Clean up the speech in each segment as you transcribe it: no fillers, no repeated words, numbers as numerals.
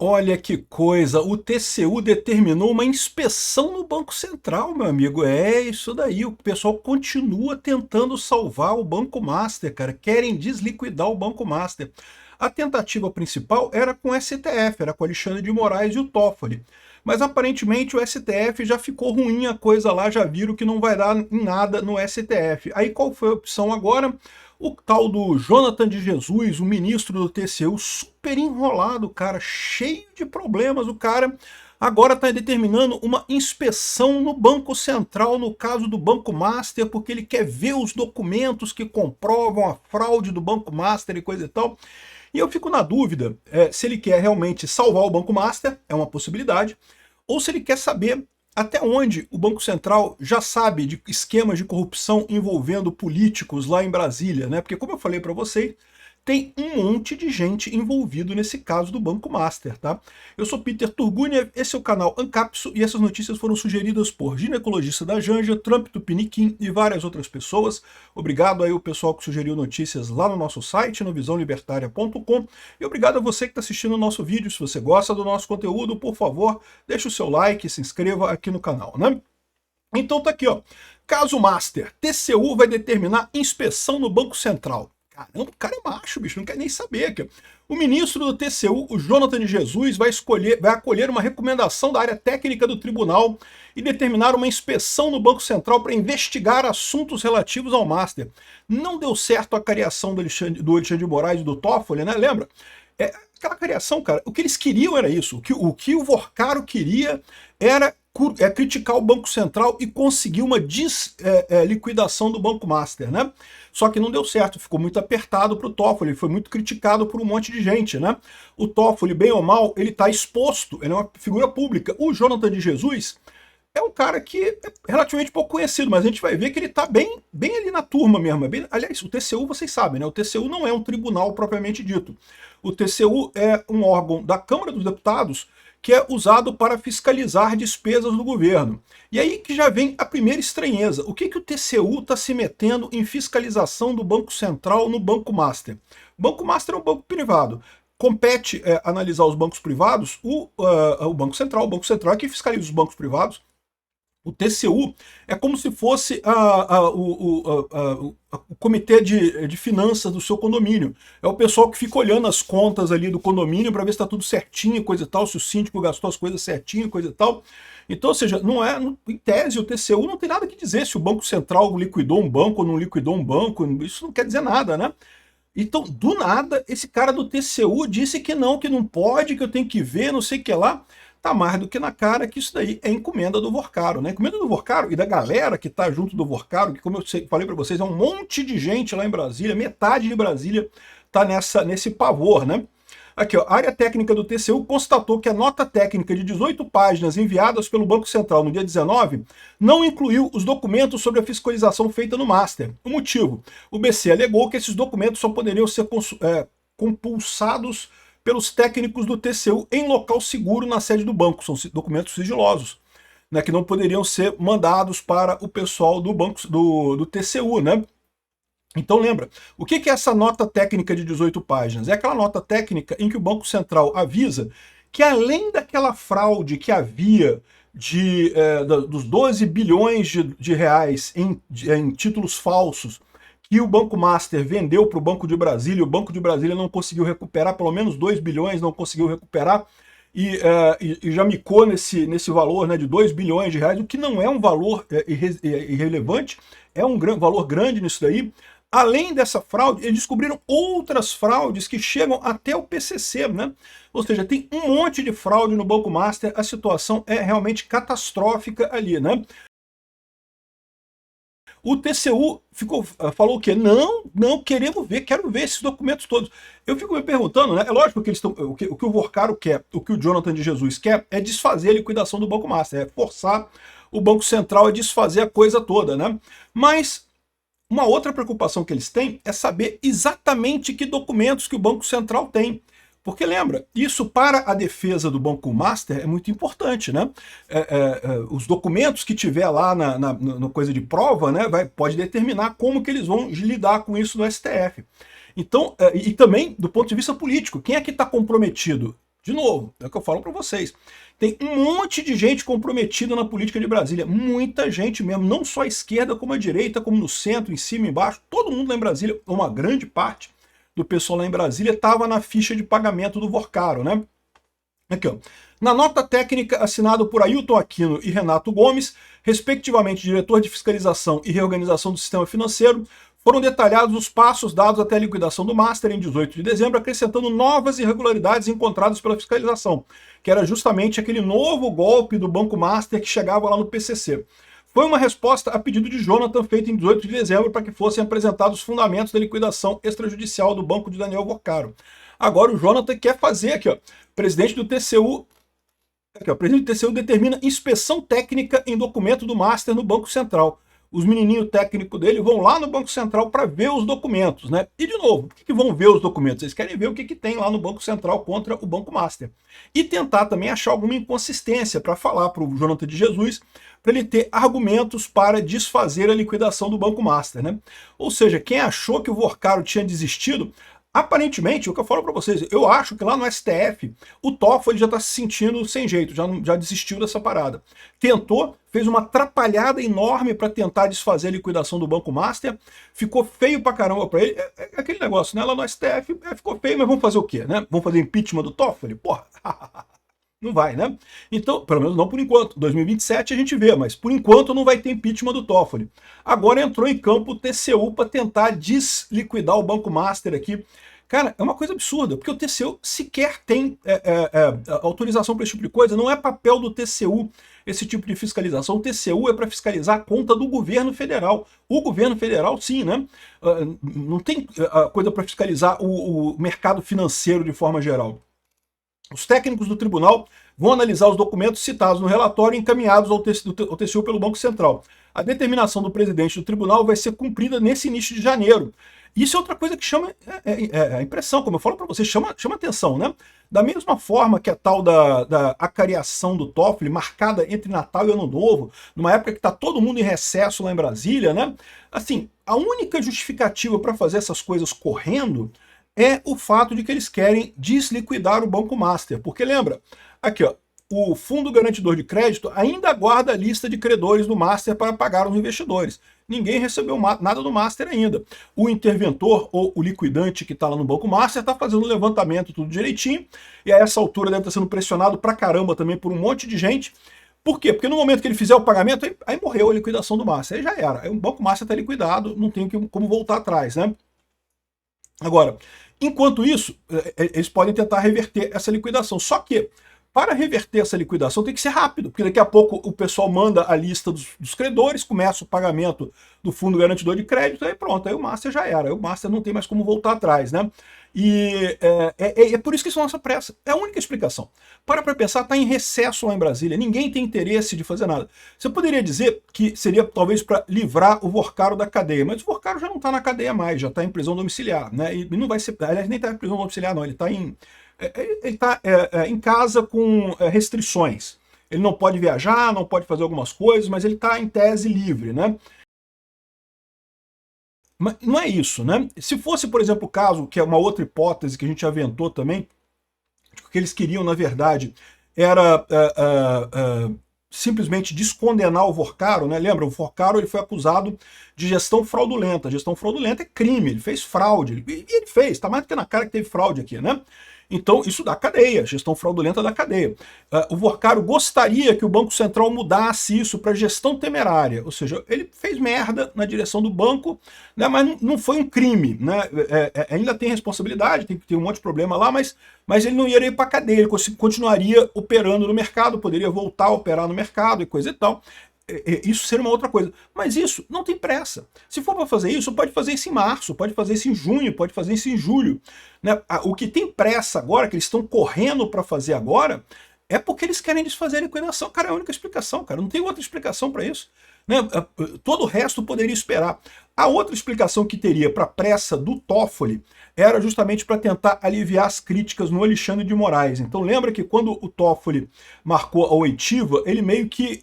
Olha que coisa, o TCU determinou uma inspeção no Banco Central, meu amigo. É isso daí, o pessoal continua tentando salvar o Banco Master, cara. Querem desliquidar o Banco Master. A tentativa principal era com o STF, era com o Alexandre de Moraes e o Toffoli. Mas aparentemente o STF já ficou ruim a coisa lá, já viram que não vai dar em nada no STF. Aí qual foi a opção agora? O tal do Jonathan de Jesus, o ministro do TCU, super enrolado, cara, cheio de problemas. O cara agora está determinando uma inspeção no Banco Central, no caso do Banco Master, porque ele quer ver os documentos que comprovam a fraude do Banco Master e coisa e tal. E eu fico na dúvida se ele quer realmente salvar o Banco Master, é uma possibilidade, ou se ele quer saber até onde o Banco Central já sabe de esquemas de corrupção envolvendo políticos lá em Brasília, né? Porque, como eu falei para vocês, tem um monte de gente envolvido nesse caso do Banco Master, tá? Eu sou Peter Turguniev, esse é o canal Ancapso e essas notícias foram sugeridas por ginecologista da Janja, Trump Tupiniquim e várias outras pessoas. Obrigado aí o pessoal que sugeriu notícias lá no nosso site, no visãolibertaria.com, e obrigado a você que está assistindo o nosso vídeo. Se você gosta do nosso conteúdo, por favor, deixe o seu like e se inscreva aqui no canal, né? Então tá aqui, ó. Caso Master, TCU vai determinar inspeção no Banco Central. Caramba, o cara é macho, bicho, não quer nem saber. Aqui. O ministro do TCU, o Jonathan de Jesus, vai acolher uma recomendação da área técnica do tribunal e determinar uma inspeção no Banco Central para investigar assuntos relativos ao Master. Não deu certo a cariação do Alexandre de Moraes e do Toffoli, né? Lembra? Aquela cariação, cara, o que eles queriam era isso. O que o Vorcaro queria era criticar o Banco Central e conseguir uma liquidação do Banco Master, né? Só que não deu certo, ficou muito apertado para o Toffoli, foi muito criticado por um monte de gente, né? O Toffoli, bem ou mal, ele está exposto, ele é uma figura pública. O Jonathan de Jesus é um cara que é relativamente pouco conhecido, mas a gente vai ver que ele está bem ali na turma mesmo. Aliás, o TCU, vocês sabem, né? O TCU não é um tribunal propriamente dito. O TCU é um órgão da Câmara dos Deputados que é usado para fiscalizar despesas do governo. E aí que já vem a primeira estranheza. O que o TCU está se metendo em fiscalização do Banco Central no Banco Master? O Banco Master é um banco privado. Compete analisar os bancos privados o Banco Central. O Banco Central é que fiscaliza os bancos privados. O TCU é como se fosse o comitê de finanças do seu condomínio. É o pessoal que fica olhando as contas ali do condomínio para ver se está tudo certinho, coisa e tal, se o síndico gastou as coisas certinho, coisa e tal. Então, ou seja, não é, em tese, o TCU não tem nada que dizer se o Banco Central liquidou um banco ou não liquidou um banco, isso não quer dizer nada, né? Então, do nada, esse cara do TCU disse que não pode, que eu tenho que ver, não sei o que lá. Tá mais do que na cara que isso daí é encomenda do Vorcaro, né? Encomenda do Vorcaro e da galera que tá junto do Vorcaro, que, como eu falei para vocês, é um monte de gente lá em Brasília, metade de Brasília tá nesse pavor, né? Aqui, ó, a área técnica do TCU constatou que a nota técnica de 18 páginas enviadas pelo Banco Central no dia 19 não incluiu os documentos sobre a fiscalização feita no Master. O motivo? O BC alegou que esses documentos só poderiam ser compulsados pelos técnicos do TCU em local seguro na sede do banco. São documentos sigilosos, né, que não poderiam ser mandados para o pessoal do banco do TCU, né? Então lembra, o que é essa nota técnica de 18 páginas? É aquela nota técnica em que o Banco Central avisa que além daquela fraude que havia dos 12 bilhões de reais em títulos falsos que o Banco Master vendeu para o Banco de Brasília, o Banco de Brasília não conseguiu recuperar, pelo menos 2 bilhões não conseguiu recuperar, e já micou nesse valor, né, de 2 bilhões de reais, o que não é um valor irrelevante, é um valor grande nisso daí. Além dessa fraude, eles descobriram outras fraudes que chegam até o PCC, né? Ou seja, tem um monte de fraude no Banco Master, a situação é realmente catastrófica ali, né? O TCU falou o quê? Não, quero ver esses documentos todos. Eu fico me perguntando, né? É lógico que o que o Vorcaro quer, o que o Jonathan de Jesus quer, é desfazer a liquidação do Banco Master, é forçar o Banco Central a desfazer a coisa toda, né? Mas uma outra preocupação que eles têm é saber exatamente que documentos que o Banco Central tem. Porque lembra, isso para a defesa do Banco Master é muito importante, né? Os documentos que tiver lá na coisa de prova, né, pode determinar como que eles vão lidar com isso no STF. Então, e também do ponto de vista político, quem é que está comprometido De novo, é o que eu falo para vocês. Tem um monte de gente comprometida na política de Brasília. Muita gente mesmo, não só a esquerda, como a direita, como no centro, em cima, embaixo. Todo mundo lá em Brasília, uma grande parte do pessoal lá em Brasília estava na ficha de pagamento do Vorcaro, né? Aqui, ó. Na nota técnica assinada por Ailton Aquino e Renato Gomes, respectivamente diretor de fiscalização e reorganização do sistema financeiro, foram detalhados os passos dados até a liquidação do Master em 18 de dezembro, acrescentando novas irregularidades encontradas pela fiscalização, que era justamente aquele novo golpe do Banco Master que chegava lá no PCC. Foi uma resposta a pedido de Jonathan, feito em 18 de dezembro, para que fossem apresentados os fundamentos da liquidação extrajudicial do banco de Daniel Vorcaro. Agora o Jonathan quer fazer aqui, ó, presidente do TCU. Aqui, ó, o presidente do TCU determina inspeção técnica em documento do Master no Banco Central. Os menininhos técnicos dele vão lá no Banco Central para ver os documentos, né? E, de novo, por que vão ver os documentos? Eles querem ver o que tem lá no Banco Central contra o Banco Master. E tentar também achar alguma inconsistência para falar para o Jonathan de Jesus, para ele ter argumentos para desfazer a liquidação do Banco Master, né? Ou seja, quem achou que o Vorcaro tinha desistido, aparentemente, o que eu falo para vocês, eu acho que lá no STF, o Toffoli já está se sentindo sem jeito, já desistiu dessa parada. Tentou, fez uma atrapalhada enorme para tentar desfazer a liquidação do Banco Master, ficou feio pra caramba para ele. É aquele negócio, né? Lá no STF ficou feio, mas vamos fazer o quê, né? Vamos fazer impeachment do Toffoli? Porra, não vai, né? Então, pelo menos não por enquanto. 2027 a gente vê, mas por enquanto não vai ter impeachment do Toffoli. Agora entrou em campo o TCU para tentar desliquidar o Banco Master aqui. Cara, é uma coisa absurda, porque o TCU sequer tem autorização para esse tipo de coisa. Não é papel do TCU esse tipo de fiscalização. O TCU é para fiscalizar a conta do governo federal. O governo federal, sim, né? Não tem coisa para fiscalizar o mercado financeiro de forma geral. Os técnicos do tribunal vão analisar os documentos citados no relatório e encaminhados ao TCU pelo Banco Central. A determinação do presidente do tribunal vai ser cumprida nesse início de janeiro. Isso é outra coisa que chama a impressão, como eu falo para vocês, chama atenção, né? Da mesma forma que a tal da acariação do Toffoli, marcada entre Natal e Ano Novo, numa época que está todo mundo em recesso lá em Brasília, né? Assim, a única justificativa para fazer essas coisas correndo é o fato de que eles querem desliquidar o Banco Master. Porque lembra, aqui ó, o Fundo Garantidor de Crédito ainda guarda a lista de credores do Master para pagar os investidores. Ninguém recebeu nada do Master ainda. O interventor ou o liquidante que está lá no Banco Master está fazendo o levantamento tudo direitinho, e a essa altura deve estar sendo pressionado pra caramba também por um monte de gente. Por quê? Porque no momento que ele fizer o pagamento, aí morreu a liquidação do Master, aí já era. Aí o Banco Master está liquidado, não tem como voltar atrás, né? Agora, enquanto isso, eles podem tentar reverter essa liquidação. Só que, para reverter essa liquidação, tem que ser rápido, porque daqui a pouco o pessoal manda a lista dos credores, começa o pagamento do Fundo Garantidor de Crédito, aí pronto, aí o Master já era. Aí o Master não tem mais como voltar atrás, né? E é por isso que isso é nossa pressa. É a única explicação. Para pensar, está em recesso lá em Brasília. Ninguém tem interesse de fazer nada. Você poderia dizer que seria talvez para livrar o Vorcaro da cadeia, mas o Vorcaro já não está na cadeia mais, já está em prisão domiciliar, né? E não vai ser, aliás, nem está em prisão domiciliar, não. Ele está em casa com restrições. Ele não pode viajar, não pode fazer algumas coisas, mas ele está em tese livre, né? Mas não é isso, né? Se fosse, por exemplo, o caso, que é uma outra hipótese que a gente aventou também, o que eles queriam, na verdade, era simplesmente descondenar o Vorcaro, né? Lembra, o Vorcaro ele foi acusado de gestão fraudulenta. Gestão fraudulenta é crime, ele fez fraude. E ele fez, tá mais do que na cara que teve fraude aqui, né? Então, isso dá cadeia, gestão fraudulenta da cadeia. O Vorcaro gostaria que o Banco Central mudasse isso para gestão temerária, ou seja, ele fez merda na direção do banco, né, mas não foi um crime, né? Ainda tem responsabilidade, tem um monte de problema lá, mas ele não iria ir para cadeia, ele continuaria operando no mercado, poderia voltar a operar no mercado e coisa e tal. Isso seria uma outra coisa. Mas isso não tem pressa. Se for para fazer isso, pode fazer isso em março, pode fazer isso em junho, pode fazer isso em julho. Né? O que tem pressa agora, que eles estão correndo para fazer agora, é porque eles querem desfazer a liquidação. Cara, é a única explicação, cara. Não tem outra explicação para isso. Né? Todo o resto poderia esperar. A outra explicação que teria para a pressa do Toffoli era justamente para tentar aliviar as críticas no Alexandre de Moraes. Então lembra que quando o Toffoli marcou a oitiva, ele meio que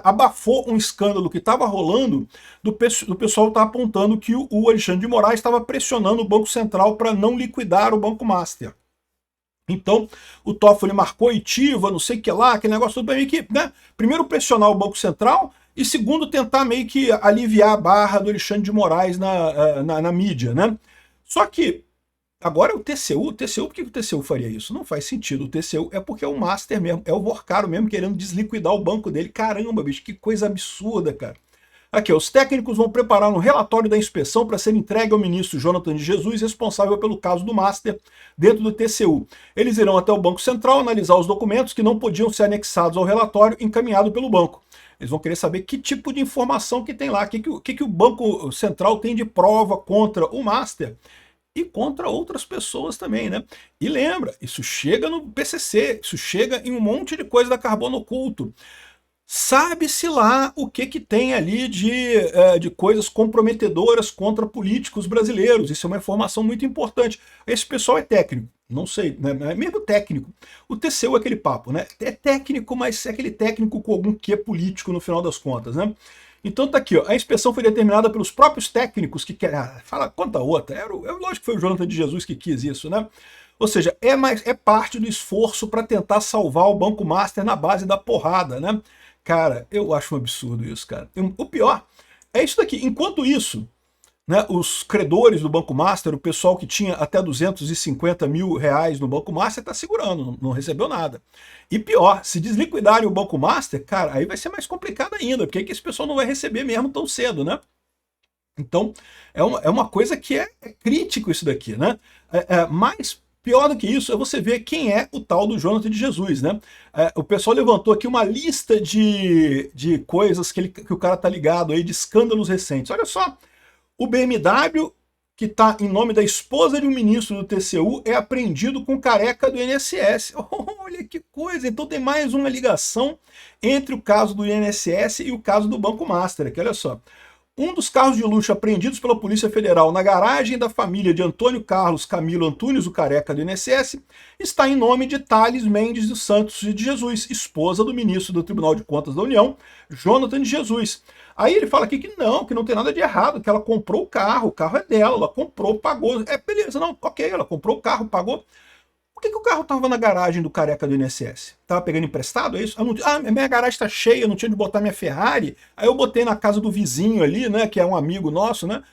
abafou um escândalo que estava rolando do pessoal estar apontando que o Alexandre de Moraes estava pressionando o Banco Central para não liquidar o Banco Master. Então, o Toffoli marcou oitiva, não sei o que lá, aquele negócio todo para meio que, né? Primeiro pressionar o Banco Central e segundo tentar meio que aliviar a barra do Alexandre de Moraes na mídia, né? Só que agora o TCU, por que o TCU faria isso? Não faz sentido. O TCU é porque é o Master mesmo, é o Vorcaro mesmo querendo desliquidar o banco dele. Caramba, bicho, que coisa absurda, cara. Aqui, ó, os técnicos vão preparar um relatório da inspeção para ser entregue ao ministro Jonathan de Jesus, responsável pelo caso do Master, dentro do TCU. Eles irão até o Banco Central analisar os documentos que não podiam ser anexados ao relatório encaminhado pelo banco. Eles vão querer saber que tipo de informação que tem lá, o que o Banco Central tem de prova contra o Master e contra outras pessoas também, né? E lembra, isso chega no PCC, isso chega em um monte de coisa da Carbono Oculto. Sabe-se lá o que tem ali de coisas comprometedoras contra políticos brasileiros. Isso é uma informação muito importante. Esse pessoal é técnico, não sei, né? É mesmo técnico. O TCU é aquele papo, né? É técnico, mas é aquele técnico com algum quê político no final das contas, né? Então tá aqui, ó, a inspeção foi determinada pelos próprios técnicos que querem. Fala quanta outra. Lógico que foi o Jonathan de Jesus que quis isso, né? Ou seja, é parte do esforço para tentar salvar o Banco Master na base da porrada, né? Cara, eu acho um absurdo isso, cara. O pior é isso daqui. Enquanto isso, né, os credores do Banco Master, o pessoal que tinha até 250 mil reais no Banco Master, está segurando, não recebeu nada. E pior, se desliquidarem o Banco Master, cara, aí vai ser mais complicado ainda, porque aí que esse pessoal não vai receber mesmo tão cedo, né? Então, é uma coisa que é crítico isso daqui, né? Mas pior do que isso é você ver quem é o tal do Jonathan de Jesus, né? O pessoal levantou aqui uma lista de coisas que o cara tá ligado aí, de escândalos recentes. Olha só, o BMW, que está em nome da esposa de um ministro do TCU, é apreendido com careca do INSS. Olha que coisa! Então tem mais uma ligação entre o caso do INSS e o caso do Banco Master. Aqui, olha só. Um dos carros de luxo apreendidos pela Polícia Federal na garagem da família de Antônio Carlos Camilo Antunes, o careca do INSS, está em nome de Thales Mendes dos Santos de Jesus, esposa do ministro do Tribunal de Contas da União, Jonathan de Jesus. Aí ele fala aqui que não tem nada de errado, que ela comprou o carro é dela, ela comprou, pagou. Beleza, não, ok, ela comprou o carro, pagou. Por que o carro estava na garagem do careca do INSS? Tava pegando emprestado, é isso? Minha garagem está cheia, eu não tinha de botar minha Ferrari. Aí eu botei na casa do vizinho ali, né, que é um amigo nosso, né?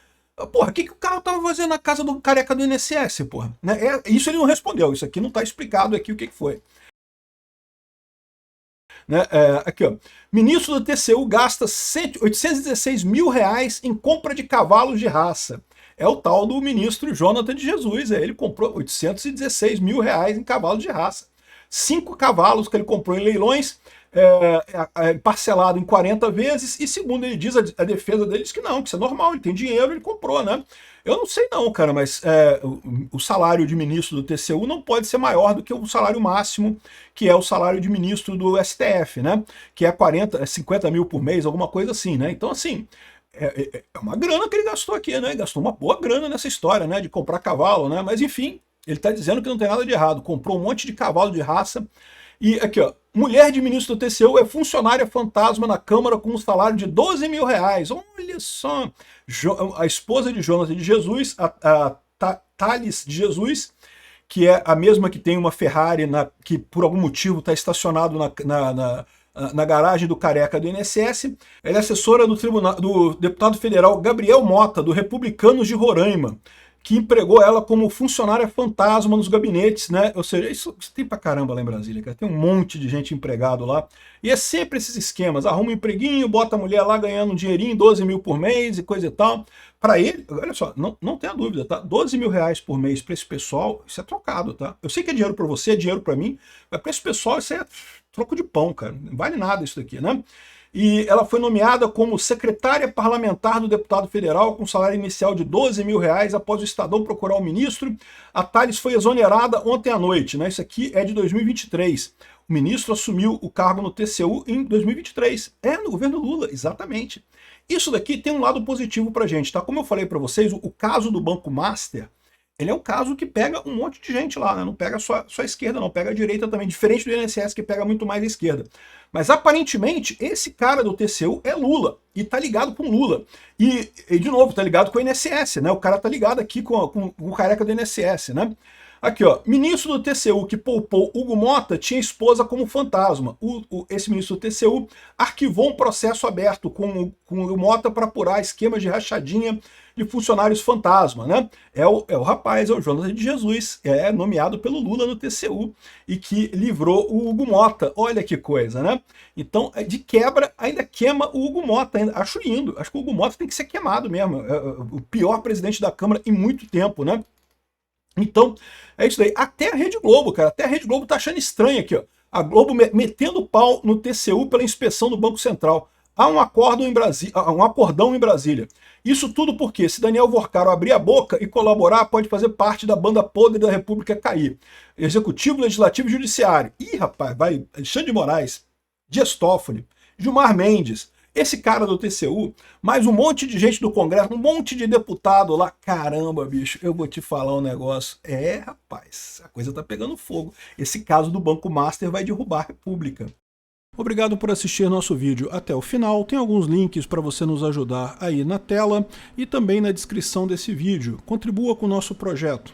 Porra, o que o carro tava fazendo na casa do careca do INSS, porra? Né? Isso ele não respondeu, isso aqui não está explicado aqui o que foi. Né? Aqui, ó. Ministro do TCU gasta 816 mil reais em compra de cavalos de raça. É o tal do ministro Jonathan de Jesus. Ele comprou 816 mil reais em cavalos de raça. 5 cavalos que ele comprou em leilões, parcelado em 40 vezes, e segundo ele diz, a defesa dele diz que não, que isso é normal, ele tem dinheiro, ele comprou, né? Eu não sei não, cara, mas o salário de ministro do TCU não pode ser maior do que o salário máximo, que é o salário de ministro do STF, né? Que é 50 mil por mês, alguma coisa assim, né? Então, assim, é uma grana que ele gastou aqui, né? Gastou uma boa grana nessa história, né? De comprar cavalo, né? Mas, enfim, ele está dizendo que não tem nada de errado. Comprou um monte de cavalo de raça. E aqui, ó, mulher de ministro do TCU é funcionária fantasma na Câmara com um salário de 12 mil reais. Olha só. A esposa de Jonathan de Jesus, a Thales de Jesus, que é a mesma que tem uma Ferrari que por algum motivo está estacionado na garagem do careca do INSS. Ela é assessora do deputado federal Gabriel Mota, do Republicanos de Roraima, que empregou ela como funcionária fantasma nos gabinetes, né? Ou seja, isso tem pra caramba lá em Brasília, cara. Tem um monte de gente empregado lá. E é sempre esses esquemas. Arruma um empreguinho, bota a mulher lá ganhando um dinheirinho, 12 mil por mês e coisa e tal. Para ele, olha só, não tenha dúvida, tá? 12 mil reais por mês para esse pessoal, isso é trocado, tá? Eu sei que é dinheiro para você, é dinheiro para mim, mas para esse pessoal isso é troco de pão, cara. Não vale nada isso daqui, né? E ela foi nomeada como secretária parlamentar do deputado federal com salário inicial de 12 mil reais após o Estadão procurar o ministro. A Thales foi exonerada ontem à noite, né? Isso aqui é de 2023. O ministro assumiu o cargo no TCU em 2023. No governo Lula, exatamente. Isso daqui tem um lado positivo pra gente, tá? Como eu falei para vocês, o caso do Banco Master, ele é um caso que pega um monte de gente lá, né? Não pega só a esquerda, não, pega a direita também, diferente do INSS, que pega muito mais a esquerda. Mas aparentemente, esse cara do TCU é Lula, e tá ligado com Lula. E de novo, tá ligado com o INSS, né? O cara tá ligado aqui com o careca do INSS, né? Aqui, ó, ministro do TCU que poupou Hugo Mota tinha esposa como fantasma. Esse ministro do TCU arquivou um processo aberto com o Mota para apurar esquemas de rachadinha de funcionários fantasma, né? É o rapaz, é o Jonas de Jesus, é nomeado pelo Lula no TCU e que livrou o Hugo Mota. Olha que coisa, né? Então, de quebra, ainda queima o Hugo Mota. Acho lindo. Acho que o Hugo Mota tem que ser queimado mesmo. É o pior presidente da Câmara em muito tempo, né? Então, é isso daí. Até a Rede Globo, cara. Até a Rede Globo tá achando estranho aqui, ó. A Globo metendo pau no TCU pela inspeção do Banco Central. Há um acordão em Brasília. Isso tudo porque, se Daniel Vorcaro abrir a boca e colaborar, pode fazer parte da banda podre da República cair. Executivo, Legislativo e Judiciário. Ih, rapaz, vai Alexandre de Moraes, Dias Toffoli, Gilmar Mendes, esse cara do TCU, mais um monte de gente do Congresso, um monte de deputado lá. Caramba, bicho, eu vou te falar um negócio. Rapaz, a coisa tá pegando fogo. Esse caso do Banco Master vai derrubar a República. Obrigado por assistir nosso vídeo até o final. Tem alguns links para você nos ajudar aí na tela e também na descrição desse vídeo. Contribua com o nosso projeto.